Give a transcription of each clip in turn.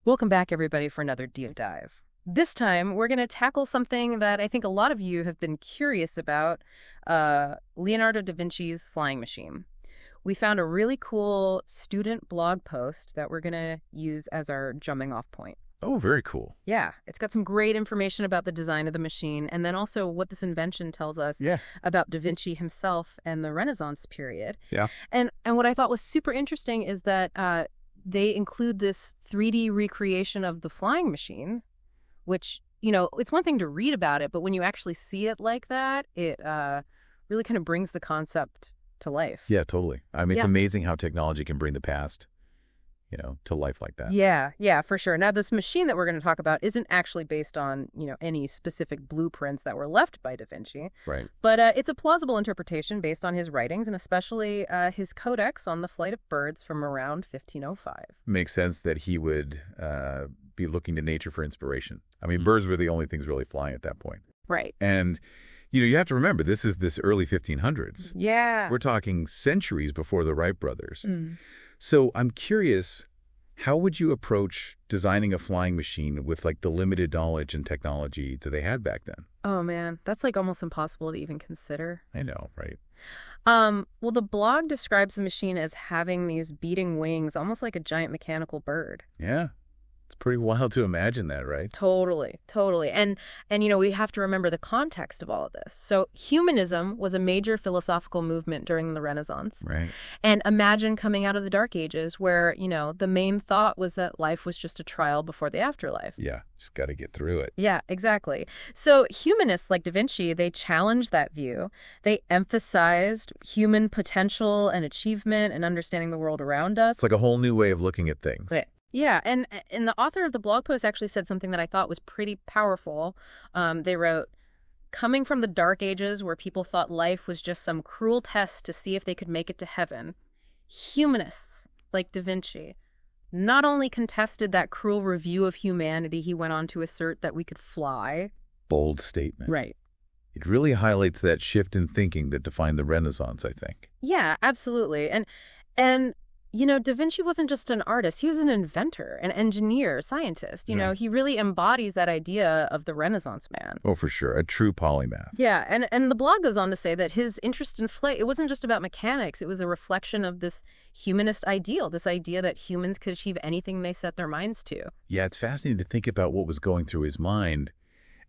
Welcome back, everybody, for another deep dive. This time, we're going to tackle something that I think a lot of you have been curious about, Leonardo da Vinci's flying machine. We found a really cool student blog post that we're going to use as our jumping off point. Oh, very cool. Yeah, it's got some great information about the design of the machine and then also what this invention tells us about Da Vinci himself and the Renaissance period. Yeah. And what I thought was super interesting is that they include this 3D recreation of the flying machine, which, it's one thing to read about it, but when you actually see it like that, it really kind of brings the concept to life. Yeah, totally. I mean, it's amazing how technology can bring the past, to life like that. Yeah, for sure. Now, this machine that we're going to talk about isn't actually based on, any specific blueprints that were left by Da Vinci. Right. But it's a plausible interpretation based on his writings and especially his codex on the flight of birds from around 1505. Makes sense that he would be looking to nature for inspiration. I mean, birds were the only things really flying at that point. Right. And, you have to remember, this is this early 1500s. Yeah. We're talking centuries before the Wright brothers. So I'm curious, how would you approach designing a flying machine with the limited knowledge and technology that they had back then? Oh, man, that's almost impossible to even consider. I know, right? Well, the blog describes the machine as having these beating wings, almost like a giant mechanical bird. Yeah. It's pretty wild to imagine that, right? Totally. And we have to remember the context of all of this. So humanism was a major philosophical movement during the Renaissance. Right. And imagine coming out of the Dark Ages where, the main thought was that life was just a trial before the afterlife. Yeah, just got to get through it. Yeah, exactly. So humanists like Da Vinci, they challenged that view. They emphasized human potential and achievement and understanding the world around us. It's like a whole new way of looking at things. Yeah, and the author of the blog post actually said something that I thought was pretty powerful. They wrote, coming from the Dark Ages where people thought life was just some cruel test to see if they could make it to heaven, humanists like Da Vinci not only contested that cruel review of humanity, he went on to assert that we could fly. Bold statement. Right. It really highlights that shift in thinking that defined the Renaissance, I think. Yeah, absolutely. And Da Vinci wasn't just an artist. He was an inventor, an engineer, scientist. He really embodies that idea of the Renaissance man. Oh, for sure. A true polymath. Yeah, and the blog goes on to say that his interest in flight, it wasn't just about mechanics. It was a reflection of this humanist ideal, this idea that humans could achieve anything they set their minds to. Yeah, it's fascinating to think about what was going through his mind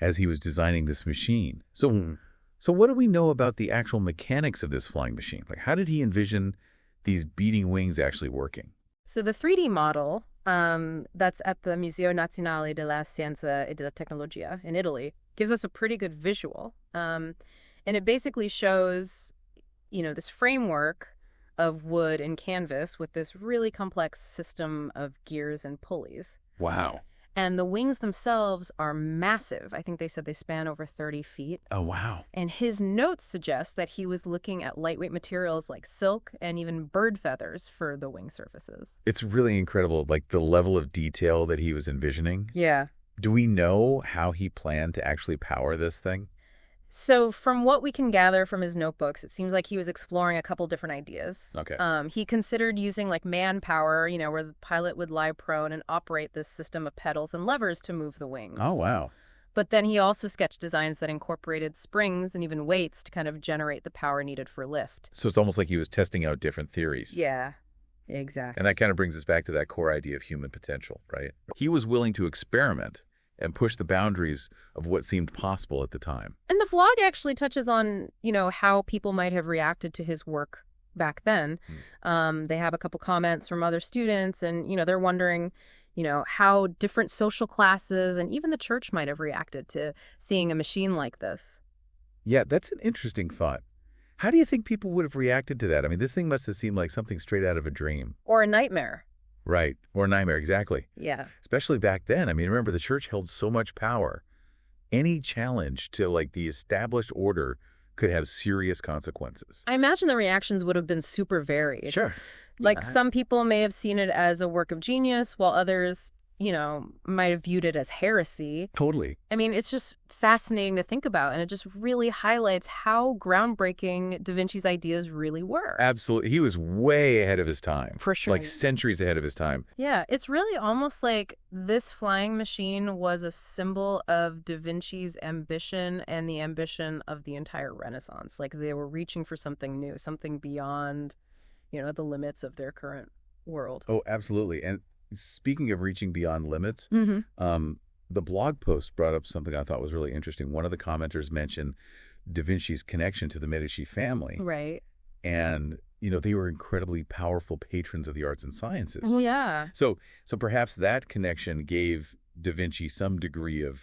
as he was designing this machine. So what do we know about the actual mechanics of this flying machine? How did he envision these beating wings actually working? So the 3D model that's at the Museo Nazionale della Scienza e della Tecnologia in Italy gives us a pretty good visual. And it basically shows, this framework of wood and canvas with this really complex system of gears and pulleys. Wow. And the wings themselves are massive. I think they said they span over 30 feet. Oh, wow. And his notes suggest that he was looking at lightweight materials like silk and even bird feathers for the wing surfaces. It's really incredible, the level of detail that he was envisioning. Yeah. Do we know how he planned to actually power this thing? So from what we can gather from his notebooks, it seems like he was exploring a couple different ideas. Okay. He considered using manpower, where the pilot would lie prone and operate this system of pedals and levers to move the wings. Oh, wow. But then he also sketched designs that incorporated springs and even weights to kind of generate the power needed for lift. So it's almost like he was testing out different theories. Yeah, exactly. And that kind of brings us back to that core idea of human potential, right? He was willing to experiment and push the boundaries of what seemed possible at the time. And the blog actually touches on, how people might have reacted to his work back then. They have a couple comments from other students and, they're wondering, how different social classes and even the church might have reacted to seeing a machine like this. Yeah, that's an interesting thought. How do you think people would have reacted to that? I mean, this thing must have seemed like something straight out of a dream. Or a nightmare. Right. Or a nightmare, exactly. Yeah. Especially back then. I mean, remember, the church held so much power. Any challenge to the established order could have serious consequences. I imagine the reactions would have been super varied. Sure. Some people may have seen it as a work of genius, while others, might have viewed it as heresy. Totally. I mean, it's just fascinating to think about, and it just really highlights how groundbreaking Da Vinci's ideas really were. Absolutely. He was way ahead of his time. For sure. Like centuries ahead of his time. Yeah, it's really almost like this flying machine was a symbol of Da Vinci's ambition and the ambition of the entire Renaissance. Like they were reaching for something new, something beyond, the limits of their current world. Oh, absolutely. And speaking of reaching beyond limits, the blog post brought up something I thought was really interesting. One of the commenters mentioned Da Vinci's connection to the Medici family. Right. And, they were incredibly powerful patrons of the arts and sciences. Well, yeah. So perhaps that connection gave Da Vinci some degree of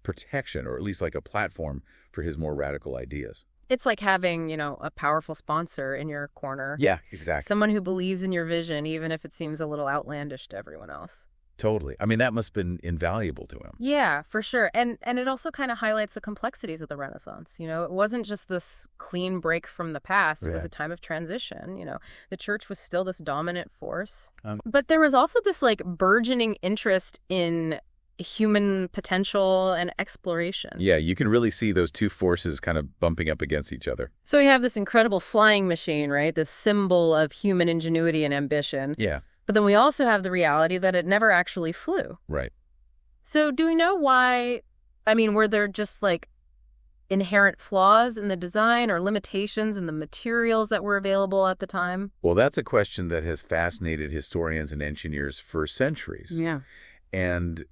protection, or at least like a platform for his more radical ideas. It's like having, a powerful sponsor in your corner. Yeah, exactly. Someone who believes in your vision, even if it seems a little outlandish to everyone else. Totally. I mean, that must have been invaluable to him. Yeah, for sure. And it also kind of highlights the complexities of the Renaissance. It wasn't just this clean break from the past. It was a time of transition. The church was still this dominant force. But there was also this like burgeoning interest in human potential and exploration. Yeah, you can really see those two forces kind of bumping up against each other. So we have this incredible flying machine, right? This symbol of human ingenuity and ambition. Yeah. But then we also have the reality that it never actually flew. Right. So do we know why? I mean, were there just like inherent flaws in the design or limitations in the materials that were available at the time? Well, that's a question that has fascinated historians and engineers for centuries. Yeah. And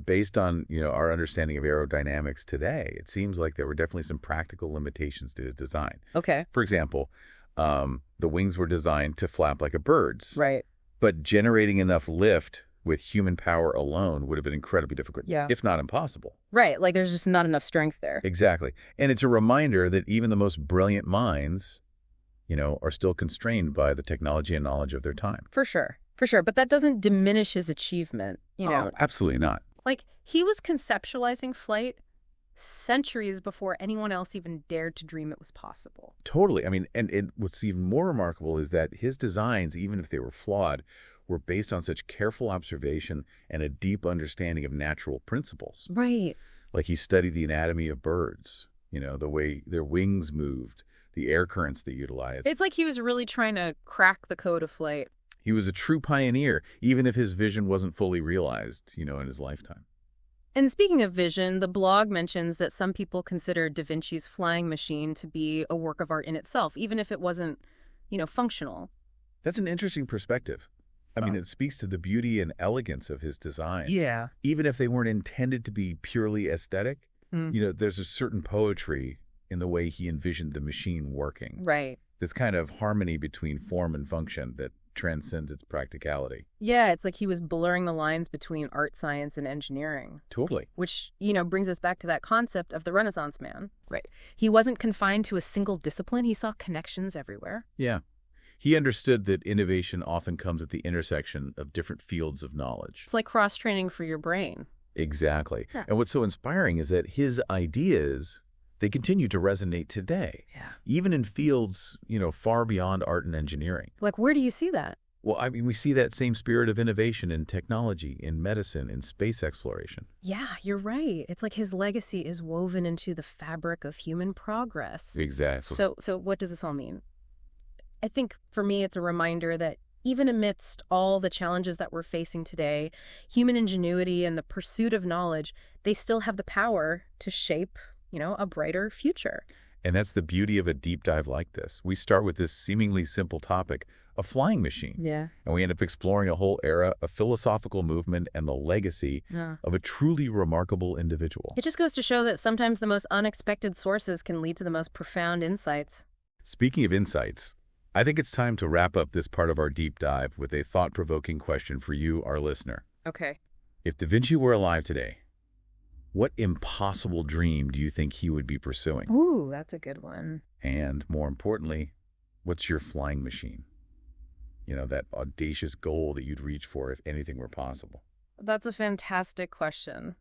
based on, our understanding of aerodynamics today, it seems like there were definitely some practical limitations to his design. Okay. For example, the wings were designed to flap like a bird's. Right. But generating enough lift with human power alone would have been incredibly difficult, if not impossible. Right. Like there's just not enough strength there. Exactly. And it's a reminder that even the most brilliant minds, are still constrained by the technology and knowledge of their time. For sure. For sure. But that doesn't diminish his achievement, Oh, absolutely not. Like he was conceptualizing flight centuries before anyone else even dared to dream it was possible. Totally. I mean, and what's even more remarkable is that his designs, even if they were flawed, were based on such careful observation and a deep understanding of natural principles. Right. Like he studied the anatomy of birds, the way their wings moved, the air currents they utilized. It's like he was really trying to crack the code of flight. He was a true pioneer, even if his vision wasn't fully realized, in his lifetime. And speaking of vision, the blog mentions that some people consider Da Vinci's flying machine to be a work of art in itself, even if it wasn't, functional. That's an interesting perspective. I mean, it speaks to the beauty and elegance of his designs. Yeah. Even if they weren't intended to be purely aesthetic, there's a certain poetry in the way he envisioned the machine working. Right. This kind of harmony between form and function that transcends its practicality. Yeah, it's like he was blurring the lines between art, science, and engineering. Totally. Which, brings us back to that concept of the Renaissance man. Right. He wasn't confined to a single discipline. He saw connections everywhere. Yeah. He understood that innovation often comes at the intersection of different fields of knowledge. It's like cross-training for your brain. Exactly. Yeah. And what's so inspiring is that his ideas, they continue to resonate today. Yeah. Even in fields, far beyond art and engineering. Like, where do you see that? Well, I mean, we see that same spirit of innovation in technology, in medicine, in space exploration. Yeah, you're right. It's like his legacy is woven into the fabric of human progress. Exactly. So what does this all mean? I think for me, it's a reminder that even amidst all the challenges that we're facing today, human ingenuity and the pursuit of knowledge, they still have the power to shape, a brighter future. And that's the beauty of a deep dive like this. We start with this seemingly simple topic, a flying machine. Yeah. And we end up exploring a whole era, a philosophical movement, and the legacy of a truly remarkable individual. It just goes to show that sometimes the most unexpected sources can lead to the most profound insights. Speaking of insights, I think it's time to wrap up this part of our deep dive with a thought-provoking question for you, our listener. Okay. If Da Vinci were alive today, what impossible dream do you think he would be pursuing? Ooh, that's a good one. And more importantly, what's your flying machine? That audacious goal that you'd reach for if anything were possible. That's a fantastic question.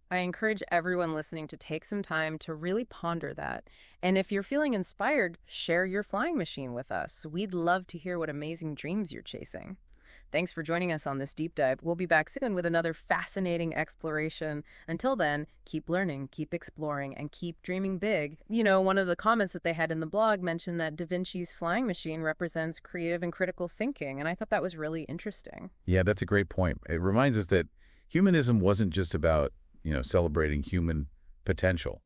I encourage everyone listening to take some time to really ponder that. And if you're feeling inspired, share your flying machine with us. We'd love to hear what amazing dreams you're chasing. Thanks for joining us on this deep dive. We'll be back soon with another fascinating exploration. Until then, keep learning, keep exploring, and keep dreaming big. One of the comments that they had in the blog mentioned that Da Vinci's flying machine represents creative and critical thinking, and I thought that was really interesting. Yeah, that's a great point. It reminds us that humanism wasn't just about, celebrating human potential.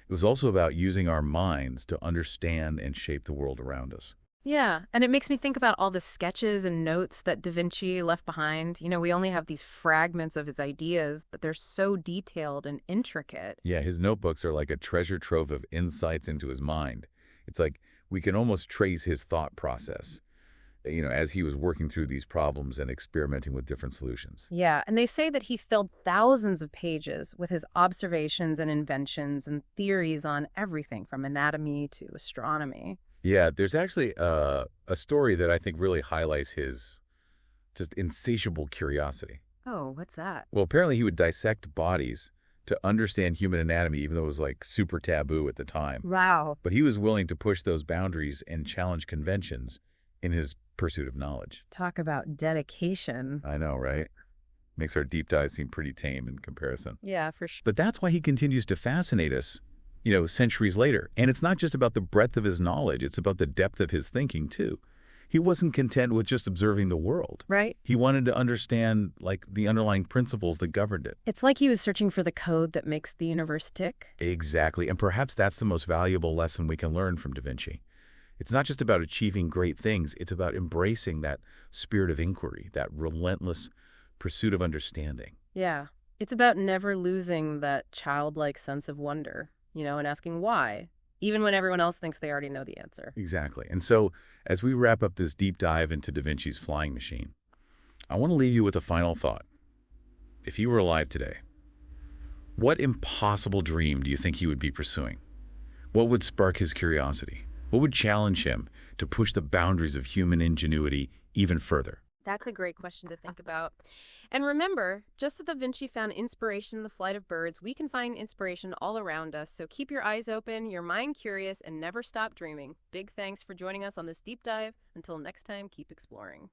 It was also about using our minds to understand and shape the world around us. Yeah, and it makes me think about all the sketches and notes that Da Vinci left behind. We only have these fragments of his ideas, but they're so detailed and intricate. Yeah, his notebooks are like a treasure trove of insights into his mind. It's like we can almost trace his thought process, as he was working through these problems and experimenting with different solutions. Yeah, and they say that he filled thousands of pages with his observations and inventions and theories on everything from anatomy to astronomy. Yeah, there's actually a story that I think really highlights his just insatiable curiosity. Oh, what's that? Well, apparently he would dissect bodies to understand human anatomy, even though it was like super taboo at the time. Wow. But he was willing to push those boundaries and challenge conventions in his pursuit of knowledge. Talk about dedication. I know, right? Makes our deep dive seem pretty tame in comparison. Yeah, for sure. But that's why he continues to fascinate us, centuries later. And it's not just about the breadth of his knowledge, it's about the depth of his thinking, too. He wasn't content with just observing the world. Right. He wanted to understand, the underlying principles that governed it. It's like he was searching for the code that makes the universe tick. Exactly. And perhaps that's the most valuable lesson we can learn from Da Vinci. It's not just about achieving great things. It's about embracing that spirit of inquiry, that relentless pursuit of understanding. Yeah. It's about never losing that childlike sense of wonder, and asking why, even when everyone else thinks they already know the answer. Exactly. And so, as we wrap up this deep dive into Da Vinci's flying machine, I want to leave you with a final thought. If he were alive today, what impossible dream do you think he would be pursuing? What would spark his curiosity? What would challenge him to push the boundaries of human ingenuity even further? That's a great question to think about. And remember, just as Da Vinci found inspiration in the flight of birds, we can find inspiration all around us. So keep your eyes open, your mind curious, and never stop dreaming. Big thanks for joining us on this deep dive. Until next time, keep exploring.